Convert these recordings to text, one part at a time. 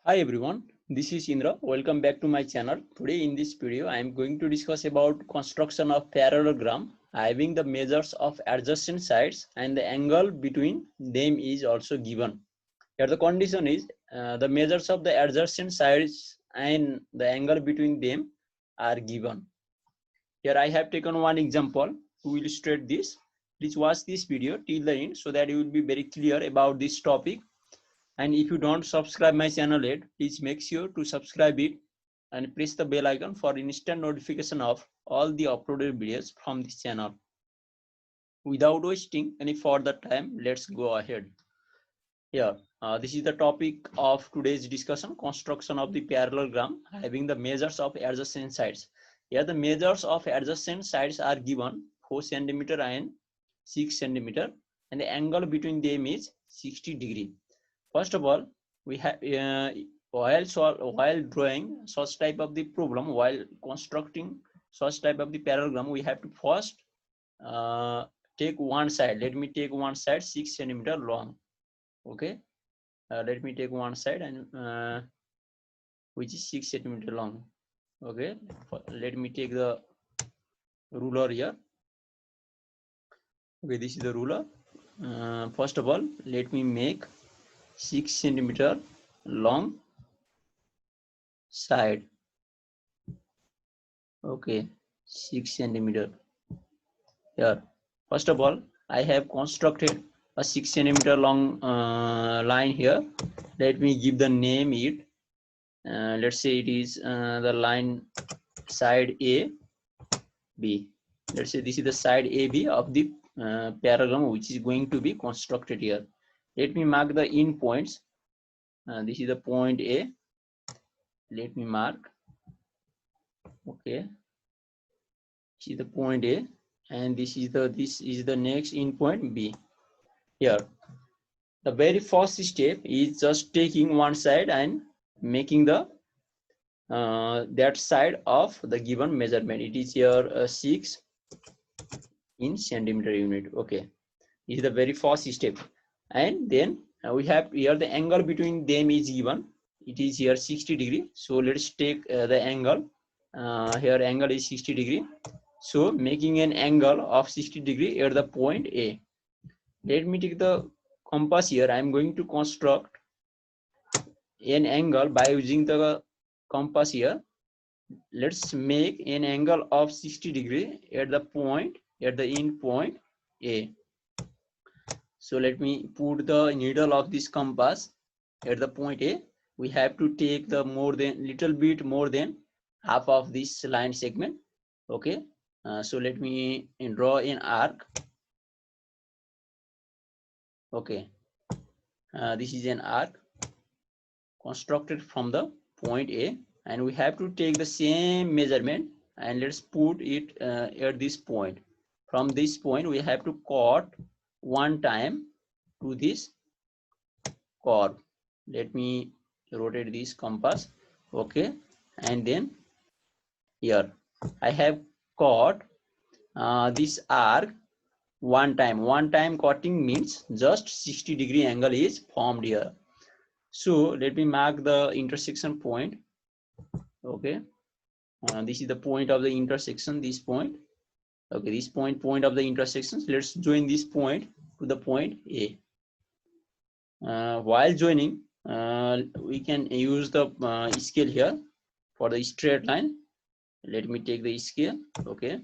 Hi everyone, this is Indra. Welcome back to my channel. Today in this video, I am going to discuss about construction of parallelogram having the measures of adjacent sides and the angle between them is also given. Here the condition is the measures of the adjacent sides and the angle between them are given. Here I have taken one example to illustrate this. Please watch this video till the end so that you will be very clear about this topic. And if you don't subscribe my channel yet, please make sure to subscribe it and press the bell icon for instant notification of all the uploaded videos from this channel. Without wasting any further time, let's go ahead. Here, this is the topic of today's discussion: construction of the parallelogram having the measures of adjacent sides. Here the measures of adjacent sides are given 4 cm and 6 cm, and the angle between them is 60 degree. First of all, we have while drawing such type of the problem, while constructing such type of the parallelogram, we have to first take one side. Let me take one side 6 cm long. Okay, let me take one side and which is 6 cm long. Okay, let me take the ruler here. Okay, this is the ruler. First of all, let me make 6 cm long side. Okay, 6 cm. Here, first of all, I have constructed a 6 cm long line here. Let me give the name it. Let's say it is the line side A B. Let's say this is the side AB of the parallelogram which is going to be constructed here. Let me mark the end points. This is the point A. Let me mark. Okay, this is the point A, and this is the next end point B. Here, the very first step is just taking one side and making the that side of the given measurement. It is here 6 in centimeter unit. Okay, this is the very first step, and then we have here the angle between them is given. It is here 60 degree. So let's take the angle. Here angle is 60 degree. So making an angle of 60 degree at the point A. Let me take the compass here. I am going to construct an angle by using the compass here. Let's make an angle of 60 degree at the end point A. So let me put the needle of this compass at the point A. We have to take the little bit more than half of this line segment. Okay, so let me draw an arc. Okay, this is an arc constructed from the point A, and we have to take the same measurement and let's put it at this point. From this point we have to cut one time to this curve. Let me rotate this compass. Okay, and then here I have cut this arc one time cutting means just 60 degree angle is formed here. So let me mark the intersection point. Okay, this is the point of the intersection, this point. Okay, this point of the intersections. Let's join this point to the point A. While joining, we can use the scale here for the straight line. Let me take the scale. Okay,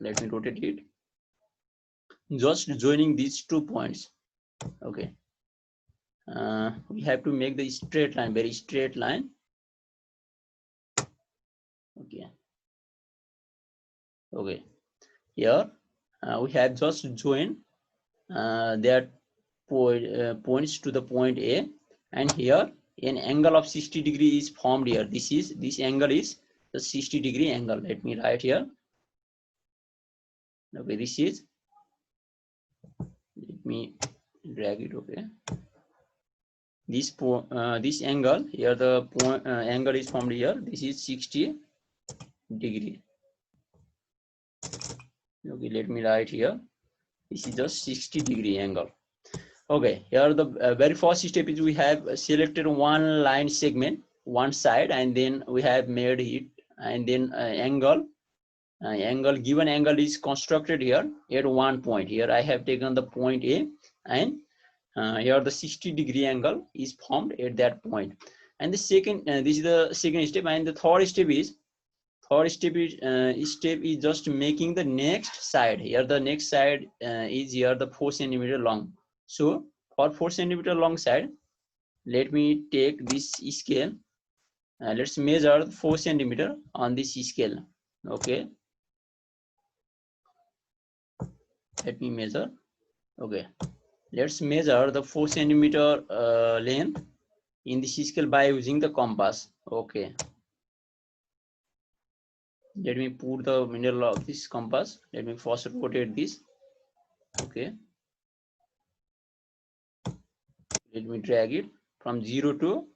let me rotate it. Just joining these 2 points. Okay, we have to make the straight line, very straight line. Okay, here we have just joined that points to the point A, and here an angle of 60 degree is formed here. This angle is the 60 degree angle. Let me write here. Okay, this is, let me drag it. Okay, this angle here, the angle is formed here. This is 60 degree. Okay, let me write here. This is just 60 degree angle. Okay, here the very first step is we have selected one line segment, one side, and then we have made it, and then angle. Given angle is constructed here at one point. Here I have taken the point A, and here the 60-degree angle is formed at that point. And the second, this is the second step, and the third step is just making the next side. Here the next side is here the 4 centimeter long. So for 4 centimeter long side, let me take this scale. Let's measure 4 centimeter on this scale. Okay, let me measure. Okay, let's measure the 4 centimeter length in this scale by using the compass. Okay, let me put the middle of this compass. Let me first rotate this. Okay, let me drag it from 0 to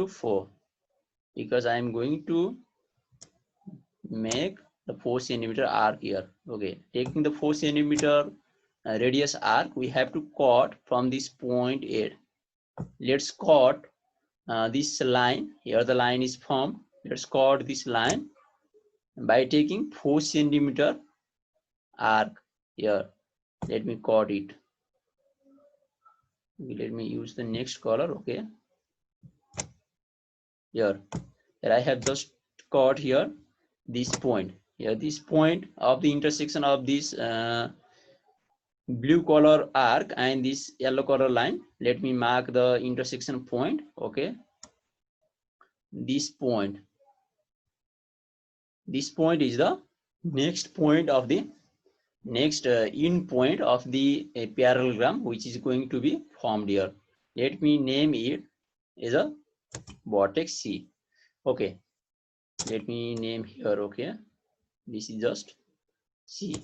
4, because I am going to make the 4 centimeter arc here. Okay, taking the 4 centimeter radius arc, we have to cut from this point 8. Let's cut this line. Here the line is formed. Let's cut this line by taking 4 centimeter arc here. Let me cut it. Let me use the next color. Okay, here I have just cut here this point. Here this point of the intersection of this blue color arc and this yellow color line. Let me mark the intersection point. Okay, this point is the next point of the next end point of the parallelogram, which is going to be formed here. Let me name it as a vertex C. Okay, let me name here. Okay, this is just C.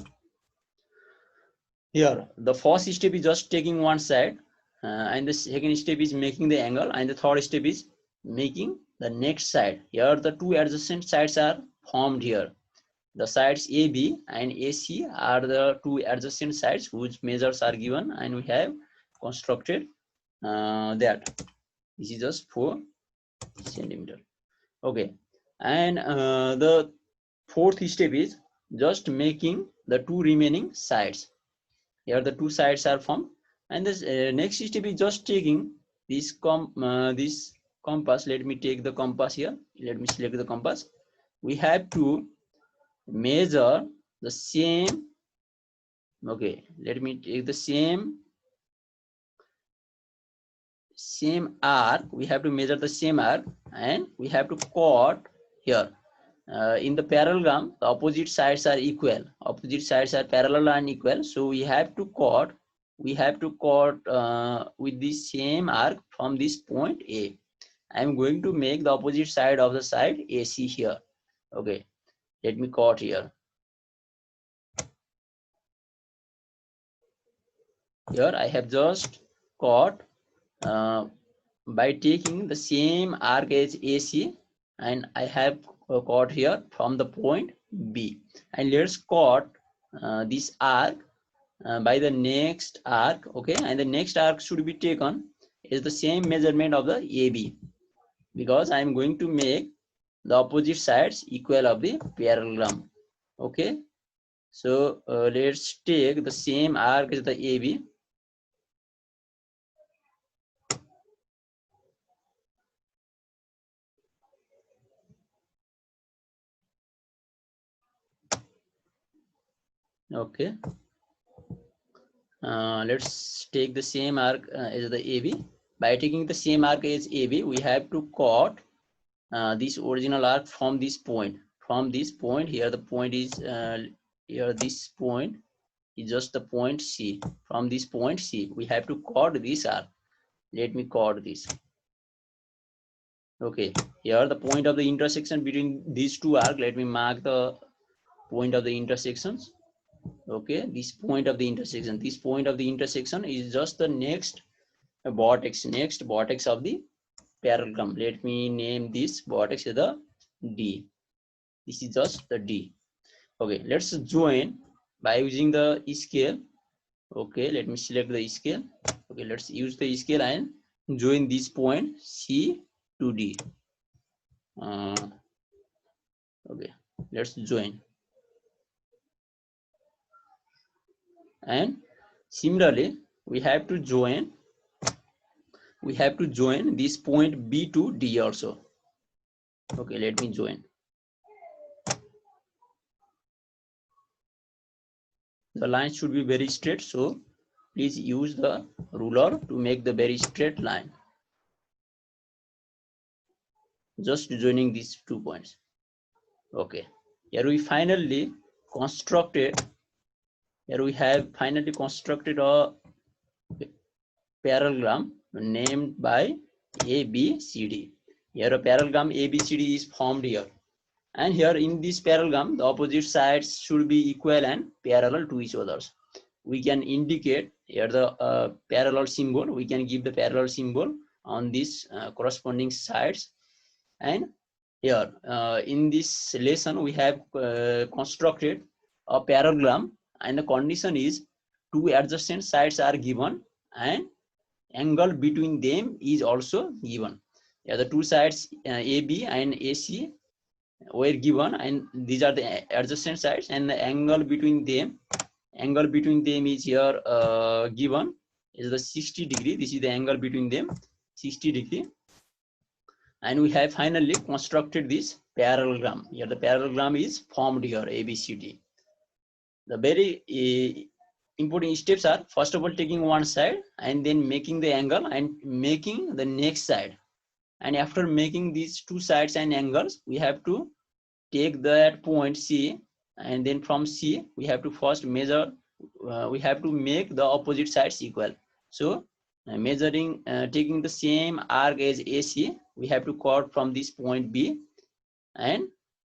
Here the first step is just taking one side, and the second step is making the angle, and the third step is making the next side. Here the two adjacent sides are formed here. The sides AB and AC are the two adjacent sides whose measures are given, and we have constructed that. This is just 4 centimeter. Okay, and the fourth step is just making the two remaining sides. Here the two sides are formed, and this next step is just taking this this compass. Let me take the compass here. Let me select the compass. We have to measure the same. Okay, let me take the same arc. We have to measure the same arc, and we have to cut here. In the parallelogram, the opposite sides are equal. Opposite sides are parallel and equal. So we have to cut. We have to cut with the same arc from this point A. I am going to make the opposite side of the side AC here. Okay, let me cut here. Here I have just cut by taking the same arc as AC, and I have cut here from the point B. And let's cut this arc by the next arc. Okay, and the next arc should be taken is the same measurement of the AB, because I am going to make the opposite sides equal of the parallelogram. Okay, so let's take the same arc as the AB. Okay, let's take the same arc as the AB. By taking the same arc as AB, we have to cut this original arc from this point. From this point here, the point is here. This point is just the point C. From this point C, we have to cut this arc. Let me cut this. Okay, here the point of the intersection between these two arcs. Let me mark the point of the intersections. Okay, this point of the intersection. This point of the intersection is just the next vertex of the parallelogram. Let me name this vertex as the D. This is just the D. Okay, let's join by using the scale. Okay, let me select the scale. Okay, let's use the scale and join this point C to D. Okay, let's join. And similarly, we have to join this point B to D also. Okay, let me join. The line should be very straight, so please use the ruler to make the very straight line. Just joining these 2 points. Okay, here we finally constructed. Here we have finally constructed a parallelogram named by ABCD. Here a parallelogram ABCD is formed here. And here in this parallelogram, the opposite sides should be equal and parallel to each other. We can indicate here the parallel symbol. We can give the parallel symbol on these corresponding sides. And here in this lesson, we have constructed a parallelogram, and the condition is 2 adjacent sides are given and angle between them is also given. Yeah, the 2 sides AB and AC were given, and these are the adjacent sides, and the angle between them is here given is the 60 degree. This is the angle between them, 60 degree. And we have finally constructed this parallelogram. Here the parallelogram is formed here, ABCD. The very important steps are, first of all, taking one side and then making the angle and making the next side. And after making these 2 sides and angles, we have to take that point C, and then from C we have to first measure, we have to make the opposite sides equal. So taking the same arc as AC, we have to cut from this point B, and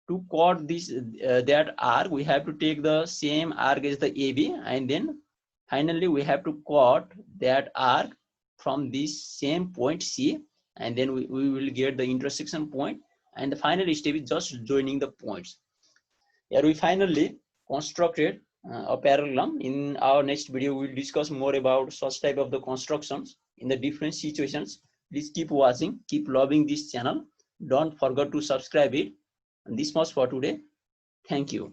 to cut this that arc, we have to take the same arc as the AB, and then finally we have to cut that arc from this same point C, and then we will get the intersection point. And the final step is just joining the points. Here we finally constructed a parallelogram. In our next video, we will discuss more about such type of the constructions in the different situations. Please keep watching, keep loving this channel. Don't forget to subscribe it. And this much for today. Thank you.